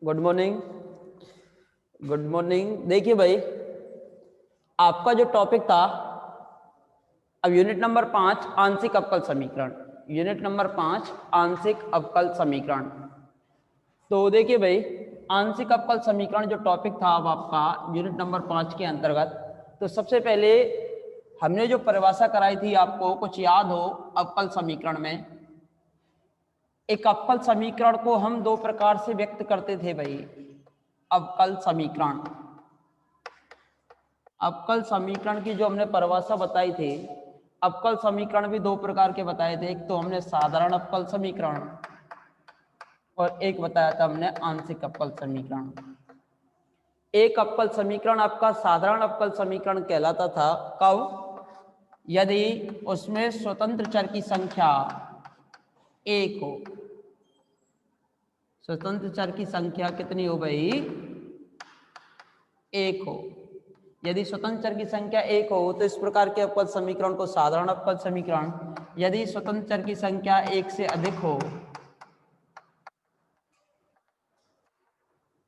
Good morning. Good morning. देखिए भाई, आपका जो टॉपिक था, अब यूनिट नंबर 5 आंशिक अवकल समीकरण। यूनिट नंबर 5 आंशिक अवकल समीकरण। तो देखिए भाई, आंशिक अवकल समीकरण जो टॉपिक था अब आपका यूनिट नंबर 5 के अंतर्गत, तो सबसे पहले हमने जो परिभाषा कराई थी आपको कुछ याद हो अवकल समीकरण में। एक अवकल समीकरण को हम दो प्रकार से व्यक्त करते थे भाई। अवकल समीकरण, अवकल समीकरण की जो हमने परिभाषा बताई थी, अवकल समीकरण भी दो प्रकार के बताए थे। एक तो हमने साधारण अवकल समीकरण और एक बताया था हमने आंशिक अवकल समीकरण। एक अवकल समीकरण आपका साधारण अवकल समीकरण कहलाता था कब? यदि उसमें स्वतंत्र चर की संख्या एक हो। स्वतंत्र चर की संख्या कितनी हो भाई? एक हो। यदि स्वतंत्र चर की संख्या एक हो तो इस प्रकार के अवकल समीकरण को साधारण अवकल समीकरण। यदि स्वतंत्र चर की संख्या एक से अधिक हो,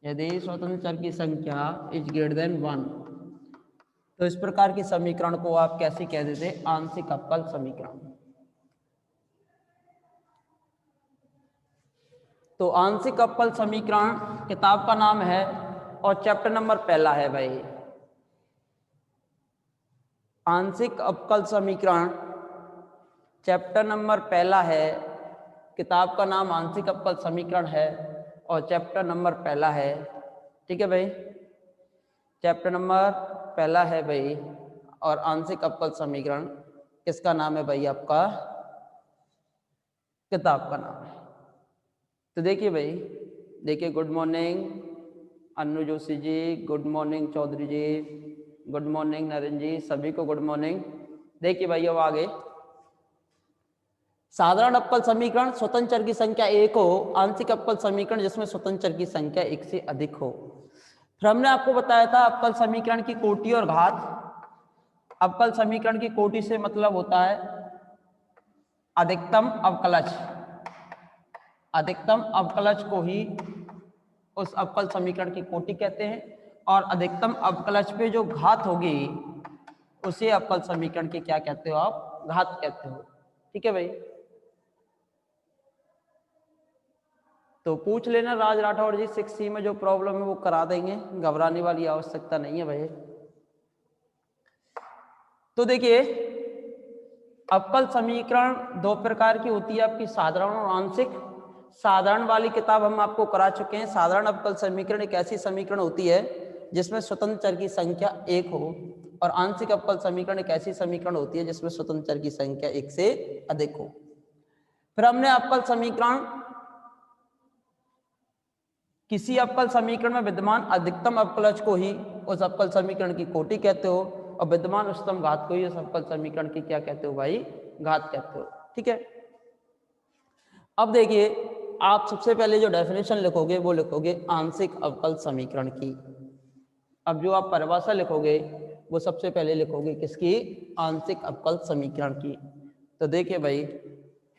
यदि स्वतंत्र चर की संख्या इज ग्रेटर देन 1, तो इस प्रकार के समीकरण को आप कैसे कह देते? आंशिक अवकल समीकरण। तो आंशिक अवकल समीकरण किताब का नाम है और चैप्टर नंबर पहला है भाई। आंशिक अवकल समीकरण चैप्टर नंबर पहला है। किताब का नाम आंशिक अवकल समीकरण है और चैप्टर नंबर पहला है। ठीक है भाई, चैप्टर नंबर पहला है भाई। और आंशिक अवकल समीकरण किसका नाम है भाई? आपका किताब का नाम है। तो देखिए भाई, देखिए, good morning Annu Joshi ji, good morning Chaudhary जी, गुड मॉर्निंग नरेंद्र जी, सभी को गुड मॉर्निंग। देखिए भाई, अब आगे साधारण अवकल समीकरण स्वतंत्र चर की संख्या एक हो, आंशिक अवकल समीकरण जिसमें स्वतंत्र चर की संख्या एक से अधिक हो। फिर हमने आपको बताया था अवकल समीकरण की कोटि और घात। अवकल समीकरण की कोटि से मतलब होता है अधिकतम अवकलज। अधिकतम अवकलज को ही उस अवकल समीकरण की कोटि कहते हैं, और अधिकतम अवकलज पे जो घात होगी उसे अवकल समीकरण की क्या कहते हो आप? घात कहते हो। ठीक है भाई, तो पूछ लेना राज राठौर जी, 6C में जो प्रॉब्लम है वो करा देंगे, घबराने वाली आवश्यकता नहीं है भाई। तो देखिए, अवकल समीकरण दो प्रकार की होती है आपकी, साधारण और आंशिक। साधारण वाली किताब हम आपको करा चुके हैं। साधारण अवकल समीकरण एक ऐसी समीकरण होती है जिसमें स्वतंत्र चर की संख्या एक हो, और आंशिक अवकल समीकरण एक ऐसी समीकरण होती है जिसमें स्वतंत्र चर की संख्या एक से अधिक हो। फिर हमने अवकल समीकरण, किसी अवकल समीकरण में विद्यमान अधिकतम अवकलज को ही उस अवकल समीकरण की कोटि कहते हो, और विद्यमान उच्चतम घात को ही उस अवकल समीकरण की क्या कहते हो भाई? घात कहते हो। ठीक है, अब देखिए, आप सबसे पहले जो डेफिनेशन लिखोगे वो लिखोगे आंशिक अवकल समीकरण की। अब जो आप परिभाषा लिखोगे वो सबसे पहले लिखोगे किसकी? आंशिक अवकल समीकरण की। तो देखिए भाई,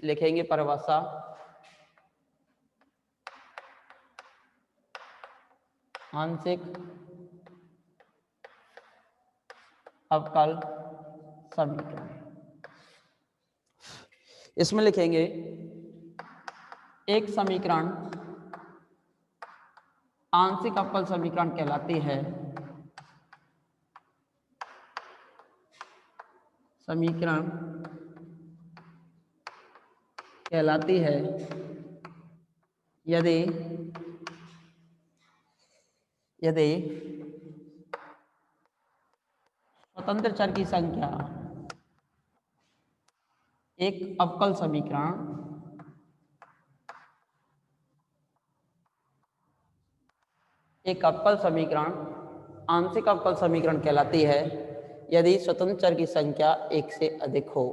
लिखेंगे परिभाषा, आंशिक अवकल समीकरण। इसमें लिखेंगे एक समीकरण आंशिक अवकल समीकरण कहलाती है। समीकरण कहलाती है यदि यदि स्वतंत्र चर की संख्या एक अवकल समीकरण एक अवकल समीकरण आंशिक अवकल समीकरण कहलाती है यदि स्वतंत्र चर की संख्या एक से अधिक हो।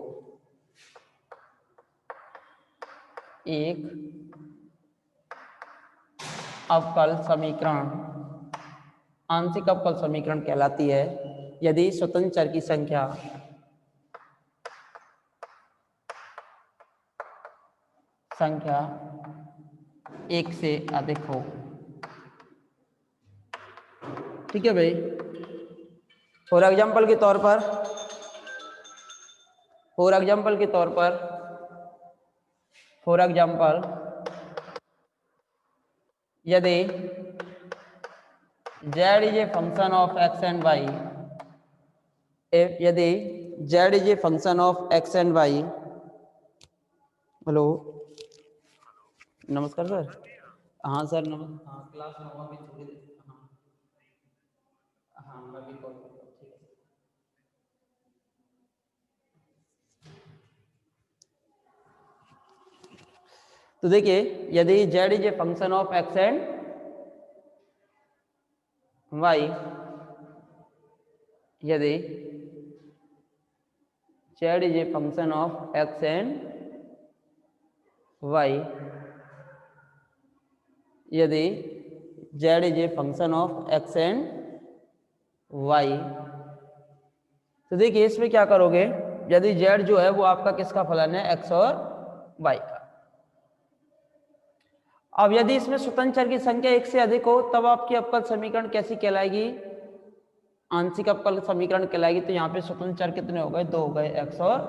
एक अवकल समीकरण आंशिक अवकल समीकरण कहलाती है यदि स्वतंत्र चर की संख्या एक से अधिक हो। ठीक है भाई। फॉर एग्जाम्पल के तौर पर फॉर एग्जाम्पल के तौर पर फॉर एग्जाम्पल यदि z is a function of x and y, यदि z is a function of x and y, hello नमस्कार सर। हाँ सर नमस्कार। हाँ क्लास में हुआ अभी थोड़ी देर। हाँ हाँ मैं भी कॉल करता हूँ, ठीक है। तो देखिए यदि z is a function of x and y, यदि z is a function of x and y, यदि z is a function of x and y, तो देखिए इसमें क्या करोगे, यदि z जो है वो आपका किसका फलन है, x और y का। अब यदि इसमें स्वतंत्र चर की संख्या एक से अधिक हो तब आपकी अवकल समीकरण कैसी कहलाएगी, आंशिक अवकल समीकरण कहलाएगी। तो यहाँ पे स्वतंत्र चर कितने हो गए, दो हो गए, x और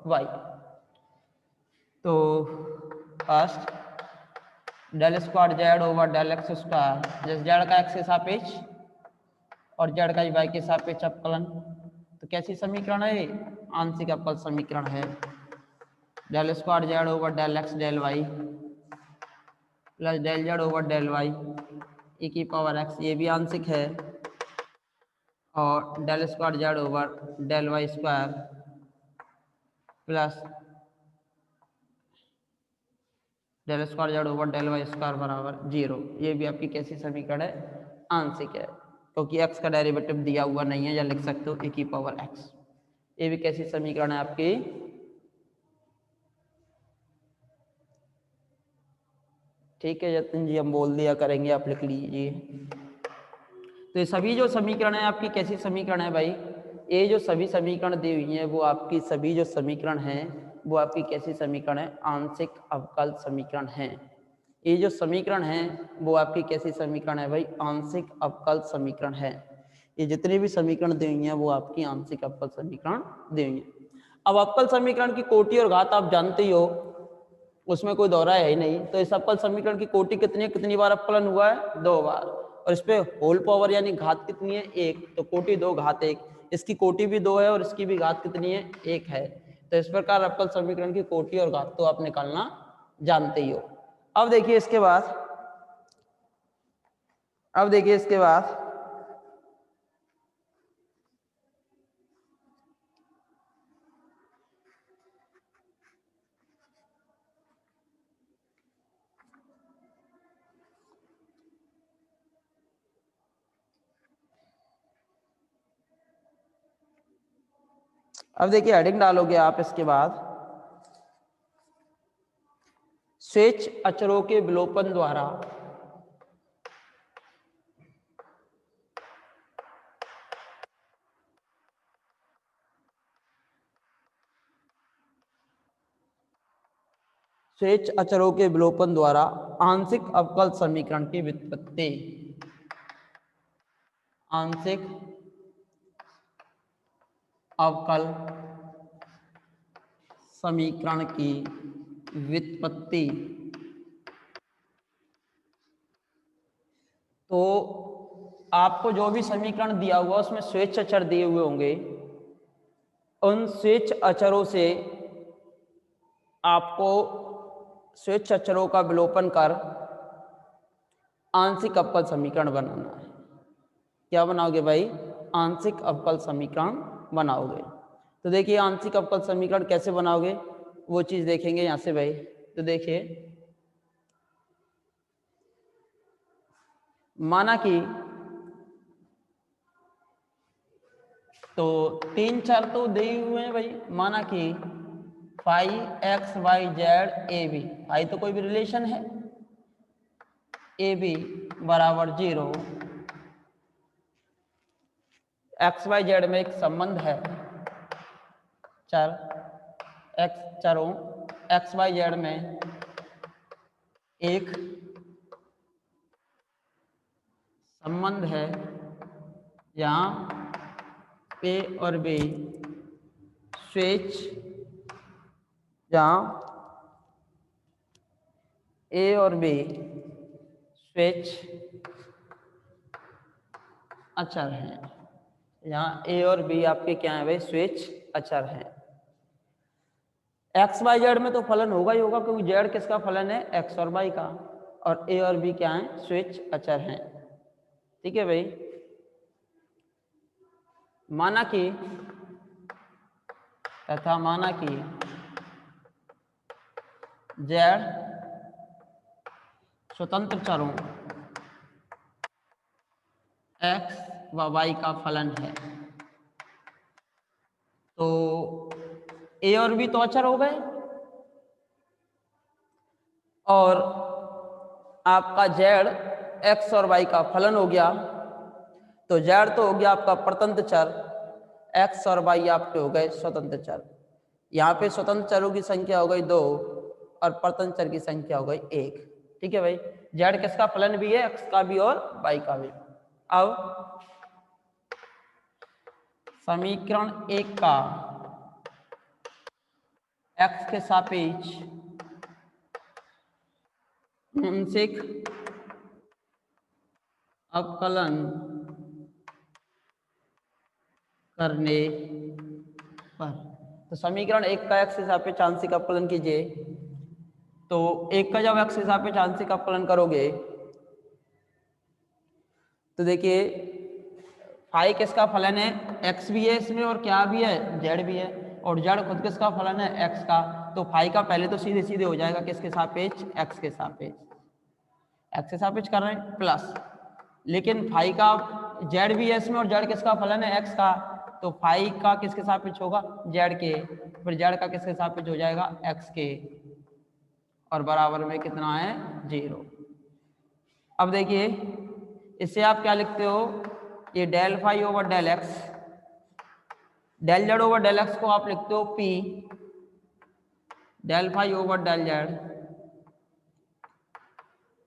y। तो first del square Z over del X square, जैसे जेड का x के सापेक्ष और जेड का y के सापेक्ष अवकलन, तो कैसी समीकरण है, आंशिक अवकल समीकरण है। Del square Z over del X del Y plus del Z over del Y e की पावर x, ये भी आंशिक है। और del square Z over del Y square plus del square Z over del Y square बराबर 0, ये भी आपकी कैसी समीकरण है, आंशिक है, क्योंकि x का डेरिवेटिव दिया हुआ नहीं है, या लिख सकते हो e की पावर x। ये भी कैसी समीकरण है आपकी, ठीक है जतिन जी, हम बोल दिया करेंगे, आप लिख लीजिए। तो ये सभी जो समीकरण है आपकी कैसी समीकरण है भाई, ये जो सभी समीकरण दी हुई है वो आपकी सभी जो समीकरण हैं वो आपकी कैसी समीकरण है, आंशिक अवकल समीकरण है। ये जो समीकरण है वो आपकी कैसी समीकरण है भाई, आंशिक अवकल समीकरण है। ये जितने भी समीकरण दी हुई हैं वो आपकी आंशिक अवकल समीकरण दी हुई है। अब अवकल समीकरण की कोटि और घात आप जानते ही हो, उसमें कोई दोहरा है ही नहीं। तो इस अवकल समीकरण की कोटि कितनी बार अवकलन हुआ है, 2 बार, और इस पे होल पावर यानी घात कितनी है, 1, तो कोटि 2 घात 1, इसकी कोटि भी 2 है और इसकी भी घात कितनी है, 1 है। तो इस प्रकार अवकल समीकरण की कोटि और घात तो आप निकालना जानते ही हो। अब देखिए इसके बाद हेडिंग डालोगे आप इसके बाद, स्वेच्छ अचरों के विलोपन द्वारा स्वेच्छ अचरों के विलोपन द्वारा आंशिक अवकल समीकरण की व्युत्पत्ति, आंशिक अवकल समीकरण की व्युत्पत्ति। तो आपको जो भी समीकरण दिया हुआ उसमें स्वेच्छ अचर दिए हुए होंगे, उन स्वेच्छ अचरों से आपको स्वेच्छ अचरों का विलोपन कर आंशिक अवकल समीकरण बनाना है। क्या बनाओगे भाई, आंशिक अवकल समीकरण बनाओगे। तो देखिए आंशिक अवकल समीकरण कैसे बनाओगे वो चीज देखेंगे यहां से भाई। तो देखिए माना कि तो 3 चर तो दे हुए हैं भाई, माना कि five X Y Z A B, five तो कोई भी रिलेशन है, ए बी बराबर 0, एक्स वाई जेड में एक संबंध है, चर चरों एक्स वाई जेड में एक संबंध है यहाँ ए और बी स्विच, जहाँ ए और बी स्विच अचर हैं। यहाँ ए और बी आपके क्या है भाई, स्विच अचर हैं। एक्स वाई जेड में तो फलन होगा ही होगा, क्योंकि जेड किसका फलन है, एक्स और वाई का, और ए और बी क्या है, स्विच अचर हैं। ठीक है भाई। माना कि तथा माना कि जेड स्वतंत्र चरों एक्स व वाई का फलन है, तो ए और बी तो अचर हो गए, और आपका जेड एक्स और वाई का फलन हो गया। तो जेड तो हो गया आपका परतंत्र चर, एक्स और वाई आपके हो गए स्वतंत्र चर। यहाँ पे स्वतंत्र चरों की संख्या हो गई 2 और परतंत्र चर की संख्या हो गई 1। ठीक है भाई। जेड किसका फलन भी है, एक्स का भी और वाई का भी। अब समीकरण 1 का एक्स के सापेक्ष आंशिक अवकलन करने पर, तो समीकरण 1 का एक्स के सापेक्ष आंशिक अवकलन कीजिए। तो 1 का जब एक्स के सापेक्ष आंशिक अवकलन करोगे तो देखिए फाई किसका फलन है, एक्स भी है इसमें और क्या भी है, जेड भी है, और जेड खुद किसका फलन है, एक्स का। तो फाई का पहले तो सीधे सीधे हो जाएगा किसके सापेक्ष, एक्स के सापेक्ष, एक्स के सापेक्ष कर रहे हैं प्लस, लेकिन फाई का जेड भी है इसमें और जेड किसका फलन है, एक्स का, तो फाई का किसके सापेक्ष होगा, जेड के, फिर जेड का किसके सापेक्ष हो जाएगा, एक्स के, और बराबर में कितना है, 0। अब देखिए इससे आप क्या लिखते हो, ये del phi over del X, del Z over del X को आप लिखते हो P del phi over del Z.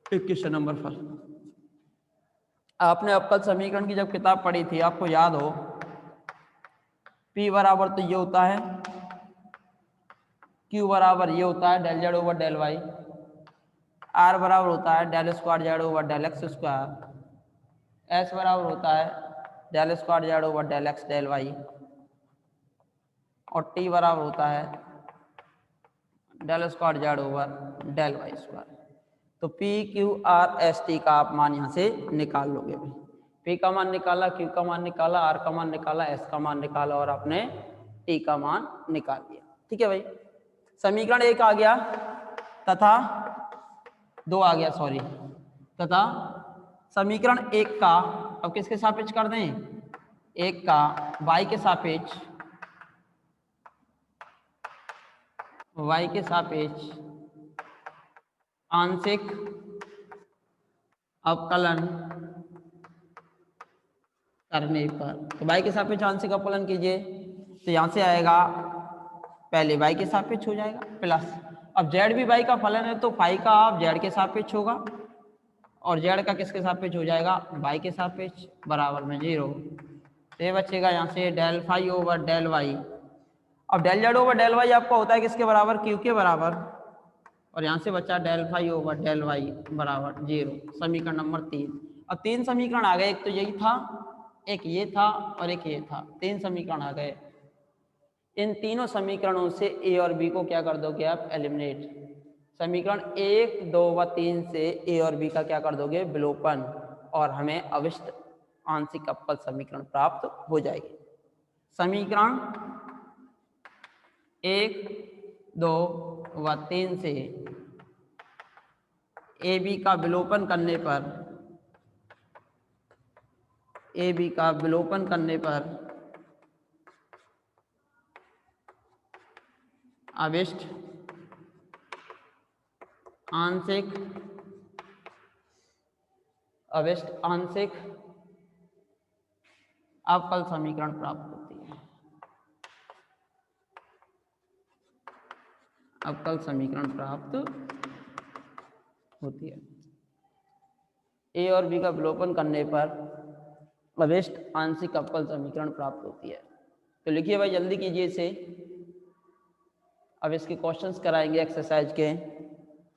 21 नंबर पर आपने अवकल समीकरण की जब किताब पढ़ी थी, आपको याद हो P बराबर तो ये होता है, Q बराबर ये होता है del Z over del Y, R बराबर होता है del square Z over del X square, S बराबर होता है del square Z over del X del Y, और T बराबर होता है del square Z over del Y square. तो P Q R S T का आप मान यहाँ से निकाल लोगे भाई। P का मान निकाला, Q का मान निकाला, R का मान निकाला, S का मान निकाला, और आपने T का मान निकाल लिया। ठीक है भाई। समीकरण 1 आ गया तथा 2 आ गया, सॉरी, तथा समीकरण 1 का अब किसके सापेक्ष कर दें, 1 का y के सापेक्ष, y के सापेक्ष आंशिक अवकलन करने पर, तो y के सापेक्ष आंशिक अवकलन कीजिए, तो यहाँ से आएगा पहले y के सापेक्ष हो जाएगा प्लस, अब z भी y का फलन है तो फाई का आप z के सापेक्ष होगा, और z का किसके सापेक्ष हो जाएगा, y के सापेक्ष, बराबर में 0। तो ये बचेगा यहाँ से del phi over del y. अब del Z over del y आपका होता है किसके बराबर, क्यू के बराबर, और यहाँ से बचा del phi over del Y बराबर 0। समीकरण नंबर 3। अब 3 समीकरण आ गए, एक तो यही था, एक ये था और एक ये था, 3 समीकरण आ गए। इन तीनों समीकरणों से ए और बी को क्या कर दोगे आप, एलिमिनेट। समीकरण 1, 2 व 3 से ए और बी का क्या कर दोगे, विलोपन, और हमें अविष्ट आंशिक अवकल समीकरण प्राप्त हो जाएगी। समीकरण 1, 2 व 3 से ए बी का विलोपन करने पर, ए बी का विलोपन करने पर अविष्ट आंशिक अवकल समीकरण प्राप्त होती है, अवकल समीकरण प्राप्त होती है। ए और बी का विलोपन करने पर अवेष्ट आंशिक अवकल समीकरण प्राप्त होती है। तो लिखिए भाई, जल्दी कीजिए इसे। अब इसके क्वेश्चंस कराएंगे एक्सरसाइज के,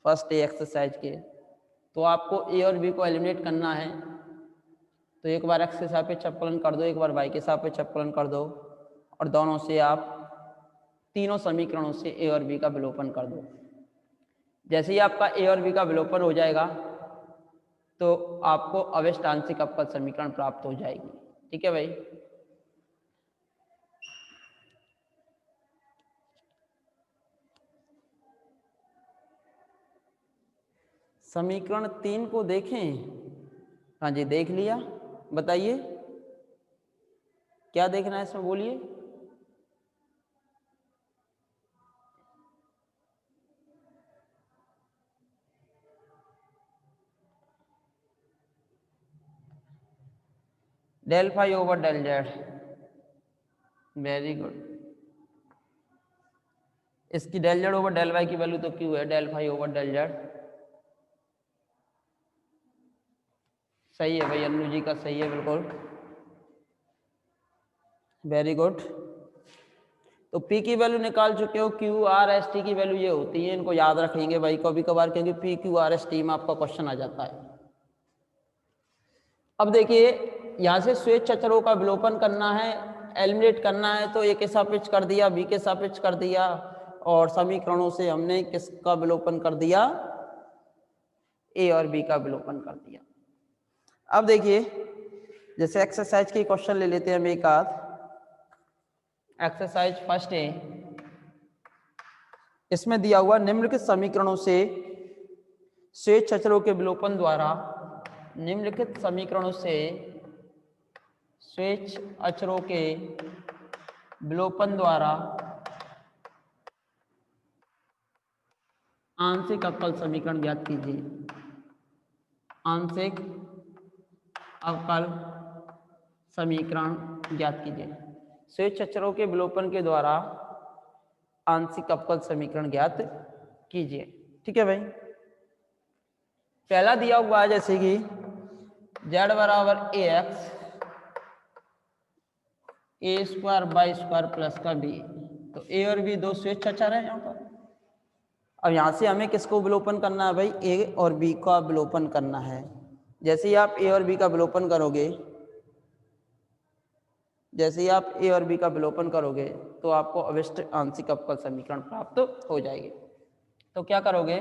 फर्स्ट ए एक्सरसाइज के। तो आपको ए और बी को एलिमिनेट करना है। तो एक बार एक्स के सापेक्ष अवकलन कर दो, एक बार वाई के सापेक्ष अवकलन कर दो, और दोनों से आप तीनों समीकरणों से ए और बी का विलोपन कर दो। जैसे ही आपका ए और बी का विलोपन हो जाएगा तो आपको अवेष्ट आंशिक अवकल समीकरण प्राप्त हो जाएगी। ठीक है भाई। समीकरण 3 को देखें। हाँ जी, देख लिया। बताइए क्या देखना है इसमें, बोलिए। Del phi over del z, very good. इसकी del Z over del y की वैल्यू तो क्यू है, del phi over del z. सही है भाई, अन्नू जी का सही है बिल्कुल, वेरी गुड। तो P की वैल्यू निकाल चुके हो, क्यू आर एस टी की वैल्यू ये होती है, इनको याद रखेंगे भाई कभी कभार, क्योंकि P Q R S T में आपका क्वेश्चन आ जाता है। अब देखिए, यहाँ से स्वेच्छ अचरों का विलोपन करना है, एलिमिनेट करना है, तो ए के सापेक्ष कर दिया, बी के सापेक्ष कर दिया, और समीकरणों से हमने किसका विलोपन कर दिया, ए और बी का विलोपन कर दिया। अब देखिए, जैसे एक्सरसाइज के क्वेश्चन ले लेते हैं हम एक आध। एक्सरसाइज फर्स्ट है, इसमें दिया हुआ निम्नलिखित समीकरणों से स्वेच्छ अचरों के विलोपन द्वारा, निम्नलिखित समीकरणों से स्वेच्छ अचरों के विलोपन द्वारा आंशिक अवकल समीकरण ज्ञात कीजिए। आंशिक अवकल समीकरण ज्ञात कीजिए। स्वेच्छ अचरों के विलोपन के द्वारा आंशिक अवकल समीकरण ज्ञात कीजिए। ठीक है भाई। पहला दिया हुआ है जैसे कि z बराबर a x a square by square plus का बी। तो ए और बी दो स्वेच्छ अचर है यहाँ पर। अब यहाँ से हमें किसको विलोपन करना है भाई, ए और बी का विलोपन करना है। जैसे ही आप ए और बी का विलोपन करोगे, जैसे ही आप ए और बी का विलोपन करोगे तो आपको अविष्ट आंशिक अवकल समीकरण प्राप्त हो जाएगी। तो क्या करोगे,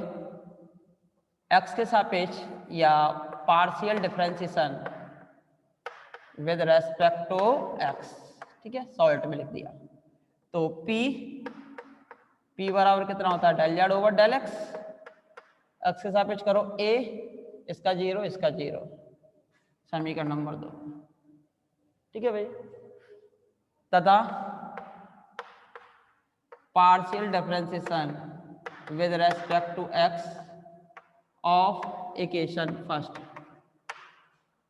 एक्स के सापेक्ष या partial differentiation with respect to X, ठीक है, सॉल्ट में लिख दिया। तो P बराबर कितना होता है, del Z over del X. X के सापेक्ष करो A, इसका 0 इसका 0, समीकरण नंबर 2। ठीक है भाई। तथा partial differentiation with respect to X of equation first,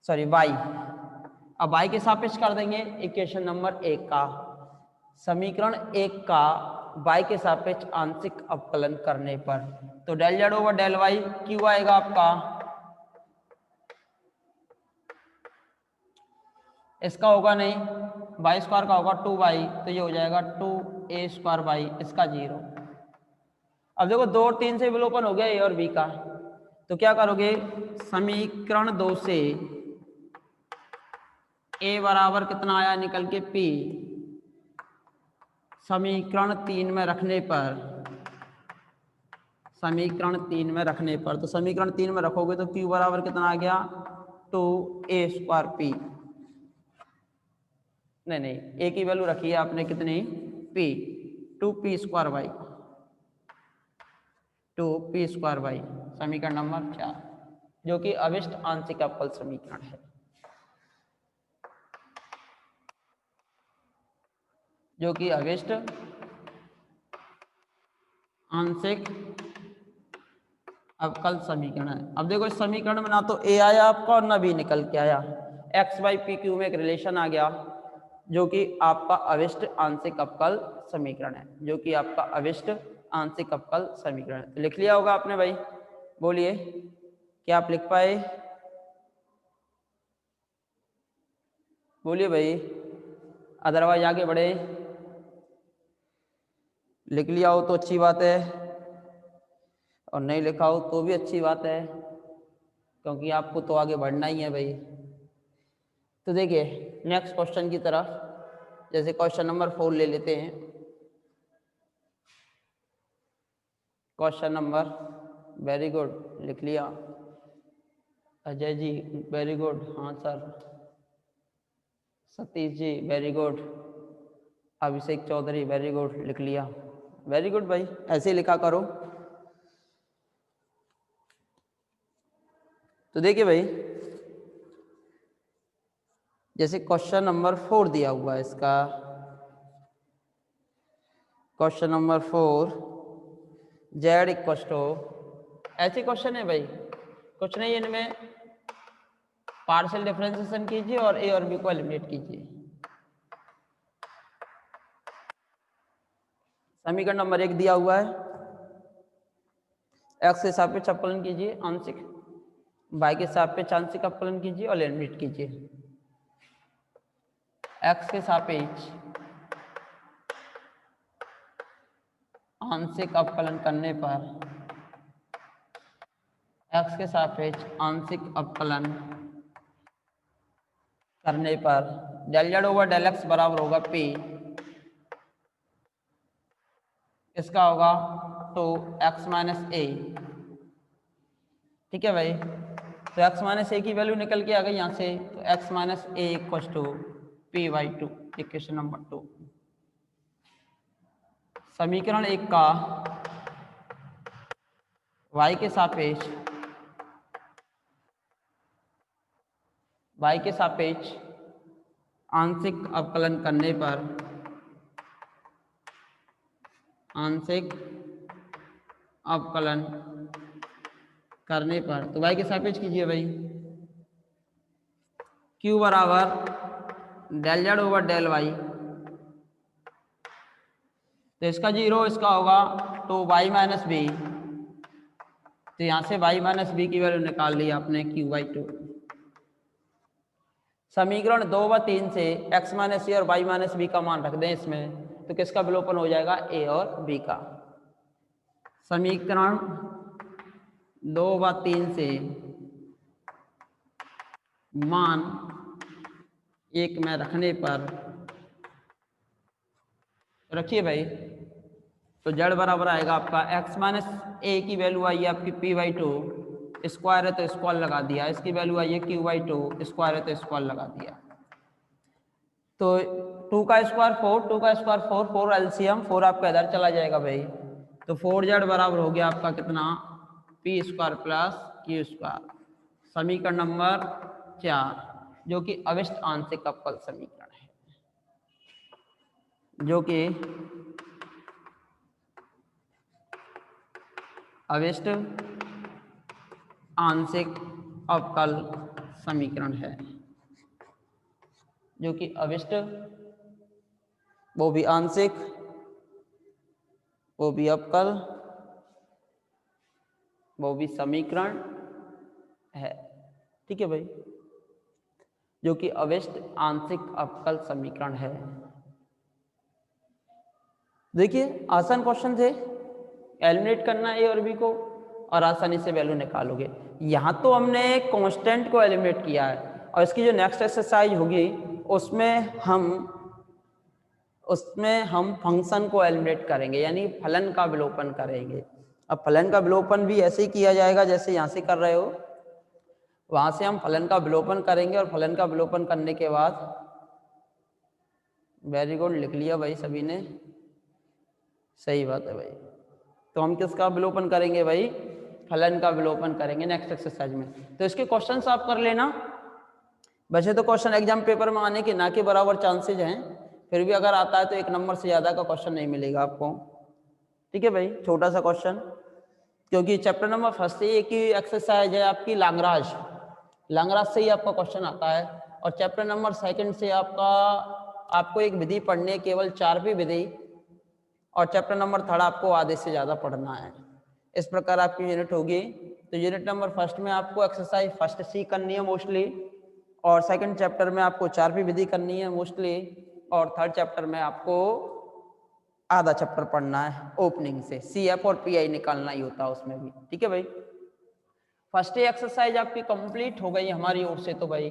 sorry Y. अब वाई के सापेक्ष कर देंगे इक्वेशन नंबर 1 का, समीकरण 1 का वाई के सापेक्ष आंशिक अवकलन करने पर। तो del Z over del Y Q आएगा आपका, इसका होगा नहीं, वाई स्क्वायर का होगा 2y, तो ये हो जाएगा 2a स्क्वायर वाई, इसका 0। अब देखो 2 और 3 से विलोपन हो गया ए और बी का, तो क्या करोगे, समीकरण 2 से a बराबर कितना आया निकल के p, समीकरण 3 में रखने पर, समीकरण 3 में रखने पर, तो समीकरण 3 में रखोगे तो q बराबर कितना आ गया, 2a स्क्वायर p। नहीं, a की वैल्यू रखी है आपने कितनी, p, 2p square Y, 2p square Y, समीकरण नंबर 4, जो कि अविष्ट आंशिक अवकल समीकरण है, जो कि अविष्ट आंशिक अवकल समीकरण है। अब देखो इस समीकरण में ना तो a आया आपका और ना b निकल के आया, x बाई पी क्यू में एक रिलेशन आ गया, जो कि आपका अविष्ट आंशिक अवकल समीकरण है, जो कि आपका अविष्ट आंशिक अवकल समीकरण है। तो लिख लिया होगा आपने भाई, बोलिए क्या आप लिख पाए। बोलिए भाई, अदरवाइज आगे बढ़े। लिख लिया हो तो अच्छी बात है, और नहीं लिखा हो तो भी अच्छी बात है, क्योंकि आपको तो आगे बढ़ना ही है भाई। तो देखिए नेक्स्ट क्वेश्चन की तरफ, जैसे क्वेश्चन नंबर 4 ले लेते हैं। क्वेश्चन नंबर, वेरी गुड, लिख लिया अजय जी, वेरी गुड, हाँ sir. Satish ji very good, अभिषेक चौधरी वेरी गुड, लिख लिया, वेरी गुड भाई, ऐसे ही लिखा करो। तो देखिए भाई, जैसे क्वेश्चन नंबर 4 दिया हुआ है इसका, question number 4 Z equal to, ऐसे क्वेश्चन है भाई, कुछ नहीं इनमें, पार्शियल डिफरेंशिएशन कीजिए और ए और बी को एलिमिनेट कीजिए। समीकरण नंबर 1 दिया हुआ है, एक्स के सापेक्ष अवकलन कीजिए आंशिक, वाई के सापेक्ष आंशिक अवकलन कीजिए और एलिमिनेट कीजिए। एक्स के सापेक्ष आंशिक अवकलन करने पर, एक्स के सापेक्ष आंशिक अवकलन करने पर del Z over del X बराबर होगा पी, इसका होगा तो एक्स माइनस ए। ठीक है भाई, तो एक्स माइनस ए की वैल्यू निकल के आ गई यहाँ से, तो X minus A equal to P by 2, equation number 2। समीकरण 1 का y के सापेक्ष आंशिक अवकलन करने पर, आंशिक अवकलन करने पर, तो y के सापेक्ष कीजिए भाई, q बराबर del Z over del Y, तो इसका 0, इसका होगा तो y माइनस बी, तो यहाँ से y माइनस बी की वैल्यू निकाल ली आपने q बाई 2। समीकरण 2 व 3 से x माइनस ए और y माइनस बी का मान रख दें इसमें, तो किसका विलोपन हो जाएगा, a और b का। समीकरण 2 व 3 से मान 1 में रखने पर, रखिए भाई, तो z बराबर आएगा आपका x माइनस ए की वैल्यू आई है आपकी p बाई 2, स्क्वायर है तो स्क्वायर लगा दिया, इसकी वैल्यू आई है q बाई 2, स्क्वायर है तो स्क्वायर लगा दिया। तो 2 का स्क्वायर 4, 2 का स्क्वायर 4, 4 एलसीएम, 4 आपका इधर चला जाएगा भाई, तो 4z बराबर हो गया आपका कितना, P square plus Q square. समीकरण नंबर 4, जो कि अविष्ट आंशिक अवकल समीकरण है, जो कि अविष्ट आंशिक अवकल समीकरण है, जो कि अविष्ट, वो भी आंशिक, वो भी अवकल, वो भी समीकरण है। ठीक है भाई, जो कि अविष्ट आंशिक अवकल समीकरण है। देखिए आसान क्वेश्चन थे, एलिमिनेट करना ए और बी को और आसानी से वैल्यू निकालोगे। यहाँ तो हमने कांस्टेंट को एलिमिनेट किया है, और इसकी जो नेक्स्ट एक्सरसाइज होगी उसमें हम फंक्शन को एलिमिनेट करेंगे, यानी फलन का विलोपन करेंगे। अब फलन का विलोपन भी ऐसे ही किया जाएगा जैसे यहाँ से कर रहे हो, वहां से हम फलन का विलोपन करेंगे, और फलन का विलोपन करने के बाद, वेरी गुड, लिख लिया भाई सभी ने, सही बात है भाई। तो हम किसका विलोपन करेंगे भाई, फलन का विलोपन करेंगे नेक्स्ट एक्सरसाइज में। तो इसके क्वेश्चन आप कर लेना। वैसे तो क्वेश्चन एग्जाम पेपर में आने के ना के बराबर चांसेज हैं, फिर भी अगर आता है तो 1 नंबर से ज़्यादा का क्वेश्चन नहीं मिलेगा आपको। ठीक है भाई, छोटा सा क्वेश्चन, क्योंकि चैप्टर नंबर 1 से एक ही एक्सरसाइज है आपकी लांगराज से ही आपका क्वेश्चन आता है, और चैप्टर नंबर 2 से आपको एक विधि पढ़नी है, केवल 4वीं विधि, और चैप्टर नंबर 3 आपको आधे से ज़्यादा पढ़ना है। इस प्रकार आपकी यूनिट होगी। तो यूनिट नंबर 1 में आपको एक्सरसाइज फर्स्ट सी करनी है मोस्टली, और सेकंड चैप्टर में आपको 4 विधि करनी है मोस्टली, और थर्ड चैप्टर में आपको आधा चैप्टर पढ़ना है ओपनिंग से, CF और PI निकालना ही होता है उसमें भी। ठीक है भाई, फर्स्ट एक्सरसाइज आपकी कंप्लीट हो गई हमारी ओर से। तो भाई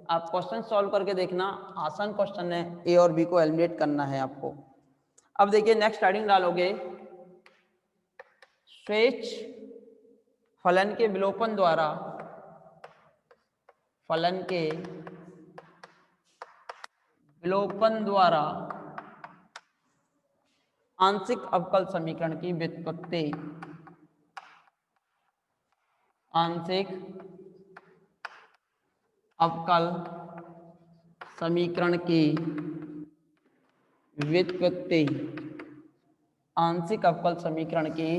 आप क्वेश्चन सॉल्व करके देखना, आसान क्वेश्चन है, A और B को एलिमिनेट करना है आपको। अब देखिए नेक्स्ट हेडिंग डालोगे, स्वेच्छ फलन के विलोपन द्वारा, फलन के विलोपन द्वारा आंशिक अवकल समीकरण की व्युत्पत्ति, आंशिक अवकल समीकरण की व्युत्पत्ति, आंशिक अवकल समीकरण की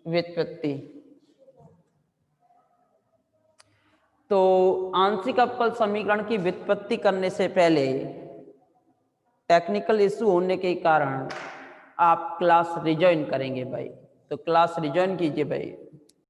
व्युत्पत्ति। तो आंशिक अवकल समीकरण की व्युत्पत्ति करने से पहले टेक्निकल इशू होने के कारण आप क्लास रिजॉइन करेंगे भाई, तो क्लास रिजॉइन कीजिए भाई।